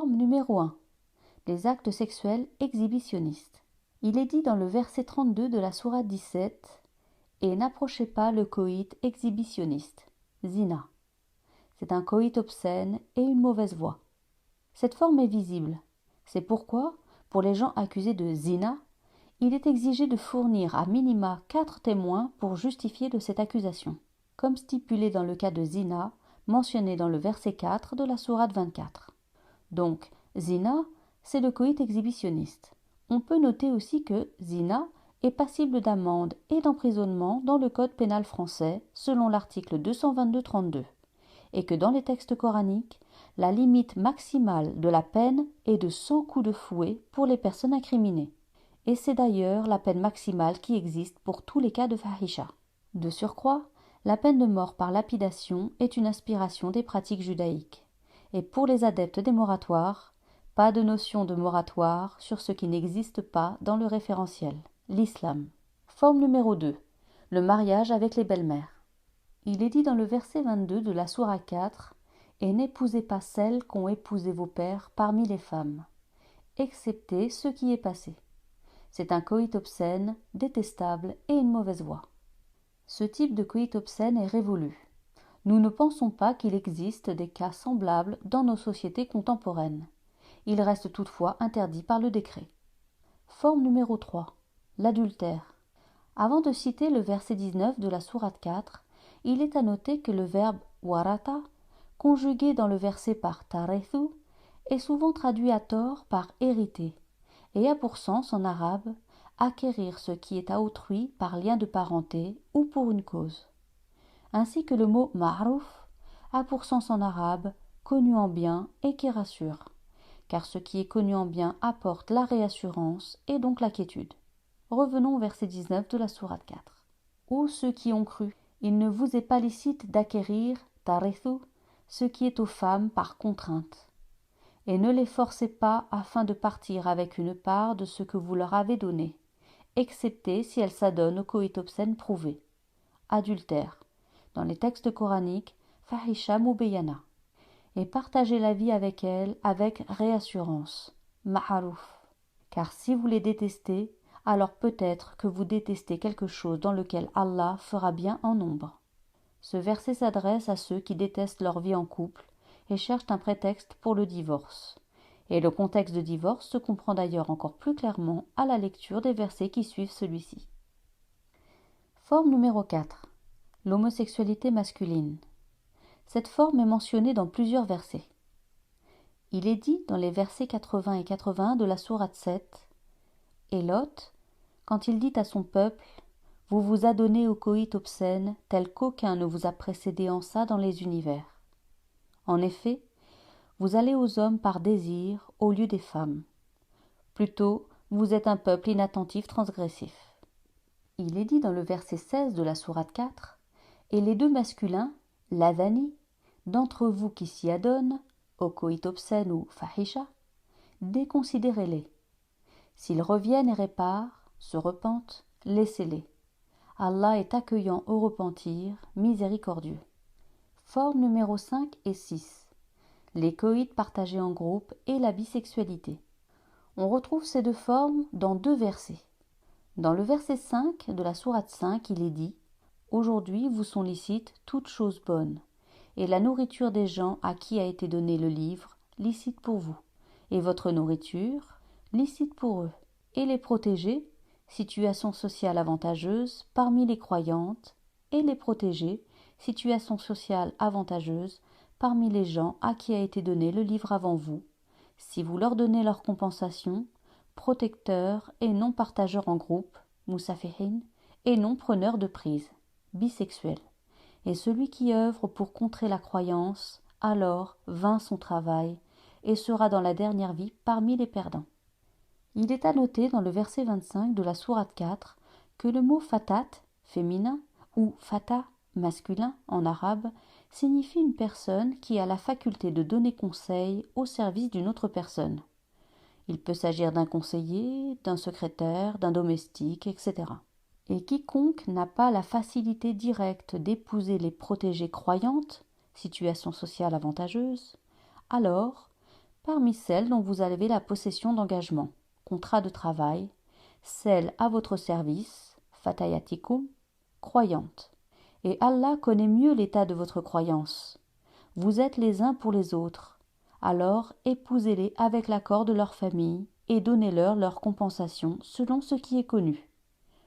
Forme numéro 1. Les actes sexuels exhibitionnistes. Il est dit dans le verset 32 de la sourate 17 « Et n'approchez pas le coït exhibitionniste, zina ». C'est un coït obscène et une mauvaise voie. Cette forme est visible. C'est pourquoi, pour les gens accusés de zina, il est exigé de fournir à minima 4 témoins pour justifier de cette accusation, comme stipulé dans le cas de zina, mentionné dans le verset 4 de la sourate 24. Donc, zina, c'est le coït exhibitionniste. On peut noter aussi que zina est passible d'amende et d'emprisonnement dans le code pénal français, selon l'article 222-32, et que dans les textes coraniques, la limite maximale de la peine est de 100 coups de fouet pour les personnes incriminées. Et c'est d'ailleurs la peine maximale qui existe pour tous les cas de fahisha. De surcroît, la peine de mort par lapidation est une inspiration des pratiques judaïques. Et pour les adeptes des moratoires, pas de notion de moratoire sur ce qui n'existe pas dans le référentiel, l'islam. Forme numéro 2. Le mariage avec les belles-mères. Il est dit dans le verset 22 de la sourate 4 « Et n'épousez pas celles qu'ont épousé vos pères parmi les femmes, excepté ce qui est passé. » C'est un coït obscène, détestable et une mauvaise voie. Ce type de coït obscène est révolu. Nous ne pensons pas qu'il existe des cas semblables dans nos sociétés contemporaines. Il reste toutefois interdit par le décret. Forme numéro 3. L'adultère. Avant de citer le verset 19 de la sourate 4, il est à noter que le verbe warata, conjugué dans le verset par tarethu, est souvent traduit à tort par hériter, et a pour sens en arabe acquérir ce qui est à autrui par lien de parenté ou pour une cause. Ainsi que le mot ma'rouf a pour sens en arabe connu en bien et qui rassure, car ce qui est connu en bien apporte la réassurance et donc la quiétude. Revenons au verset 19 de la sourate 4. Ô ceux qui ont cru, il ne vous est pas licite d'acquérir, tarethu, ce qui est aux femmes par contrainte. Et ne les forcez pas afin de partir avec une part de ce que vous leur avez donné, excepté si elles s'adonnent au coït obscène prouvé. Adultère. Dans les textes coraniques, fahisha mubeyana. Et partagez la vie avec elles avec réassurance, ma'arouf. Car si vous les détestez, alors peut-être que vous détestez quelque chose dans lequel Allah fera bien en nombre. Ce verset s'adresse à ceux qui détestent leur vie en couple et cherchent un prétexte pour le divorce. Et le contexte de divorce se comprend d'ailleurs encore plus clairement à la lecture des versets qui suivent celui-ci. Forme numéro 4. L'homosexualité masculine. Cette forme est mentionnée dans plusieurs versets. Il est dit dans les versets 80 et 81 de la sourate 7 « Et Lot, quand il dit à son peuple « Vous vous adonnez au coït obscène tel qu'aucun ne vous a précédé en ça dans les univers. En effet, vous allez aux hommes par désir au lieu des femmes. Plutôt, vous êtes un peuple inattentif transgressif. » Il est dit dans le verset 16 de la sourate 4 « Et les deux masculins, l'adani, d'entre vous qui s'y adonnent, au coït obscène ou fahisha, déconsidérez-les. S'ils reviennent et réparent, se repentent, laissez-les. Allah est accueillant au repentir, miséricordieux. » Forme numéro 5 et 6. Les coïts partagés en groupe et la bisexualité. On retrouve ces deux formes dans deux versets. Dans le verset 5 de la sourate 5, il est dit « Aujourd'hui vous sont licites toutes choses bonnes, et la nourriture des gens à qui a été donné le livre, licite pour vous, et votre nourriture, licite pour eux, et les protégés, situation sociale avantageuse parmi les croyantes, et les protégés, situation sociale avantageuse parmi les gens à qui a été donné le livre avant vous, si vous leur donnez leur compensation, protecteurs et non partageurs en groupe, musafihin, et non preneurs de prise, bisexuels. Et celui qui œuvre pour contrer la croyance, alors vainc son travail, et sera dans la dernière vie parmi les perdants. Il est à noter dans le verset 25 de la sourate 4 que le mot fatat, féminin, ou fata, masculin, en arabe, signifie une personne qui a la faculté de donner conseil au service d'une autre personne. Il peut s'agir d'un conseiller, d'un secrétaire, d'un domestique, etc. Et quiconque n'a pas la facilité directe d'épouser les protégées croyantes, situation sociale avantageuse, alors Parmi celles dont vous avez la possession d'engagement, contrat de travail, celles à votre service, fatayatikum, croyantes. Et Allah connaît mieux l'état de votre croyance. Vous êtes les uns pour les autres. Alors épousez-les avec l'accord de leur famille et donnez-leur leur compensation selon ce qui est connu.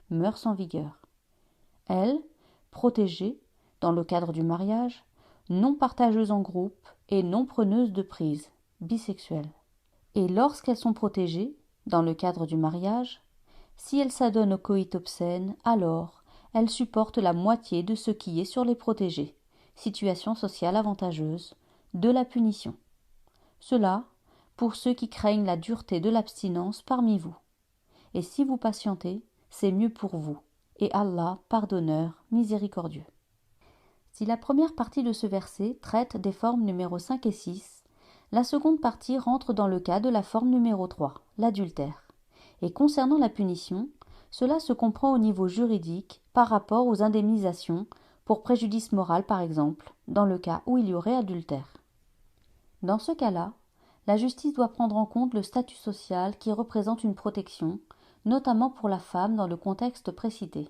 Mœurs en vigueur. Elles, protégées, dans le cadre du mariage, non partageuses en groupe et non preneuses de prise, bisexuelles. Et lorsqu'elles sont protégées, dans le cadre du mariage, si elles s'adonnent au coït obscène, alors elles supportent la moitié de ce qui est sur les protégés, situation sociale avantageuse, de la punition. Cela, pour ceux qui craignent la dureté de l'abstinence parmi vous. Et si vous patientez, c'est mieux pour vous, et Allah, pardonneur, miséricordieux. Si la première partie de ce verset traite des formes numéro 5 et 6, la seconde partie rentre dans le cas de la forme numéro 3, l'adultère. Et concernant la punition, cela se comprend au niveau juridique par rapport aux indemnisations pour préjudice moral par exemple, dans le cas où il y aurait adultère. Dans ce cas-là, la justice doit prendre en compte le statut social qui représente une protection, notamment pour la femme dans le contexte précité.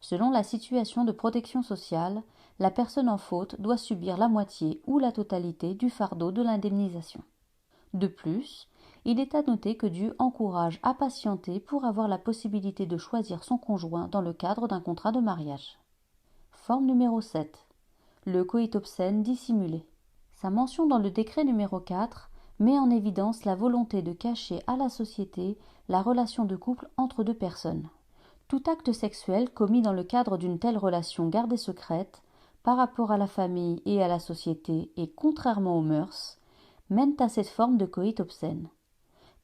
Selon la situation de protection sociale, la personne en faute doit subir la moitié ou la totalité du fardeau de l'indemnisation. De plus, il est à noter que Dieu encourage à patienter pour avoir la possibilité de choisir son conjoint dans le cadre d'un contrat de mariage. Forme numéro 7. Le coït obscène dissimulé. Sa mention dans le décret numéro 4 met en évidence la volonté de cacher à la société la relation de couple entre deux personnes. Tout acte sexuel commis dans le cadre d'une telle relation gardée secrète, par rapport à la famille et à la société et contrairement aux mœurs, mène à cette forme de coït obscène.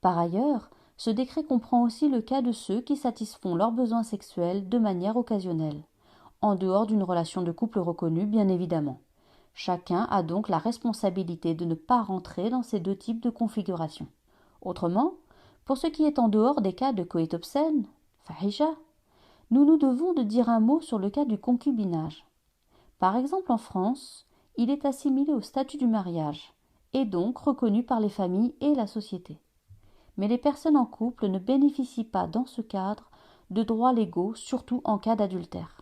Par ailleurs, ce décret comprend aussi le cas de ceux qui satisfont leurs besoins sexuels de manière occasionnelle, en dehors d'une relation de couple reconnue bien évidemment. Chacun a donc la responsabilité de ne pas rentrer dans ces deux types de configurations. Autrement, pour ce qui est en dehors des cas de coït obscène, fahisha, nous nous devons de dire un mot sur le cas du concubinage. Par exemple en France, il est assimilé au statut du mariage, et donc reconnu par les familles et la société. Mais les personnes en couple ne bénéficient pas dans ce cadre de droits légaux, surtout en cas d'adultère.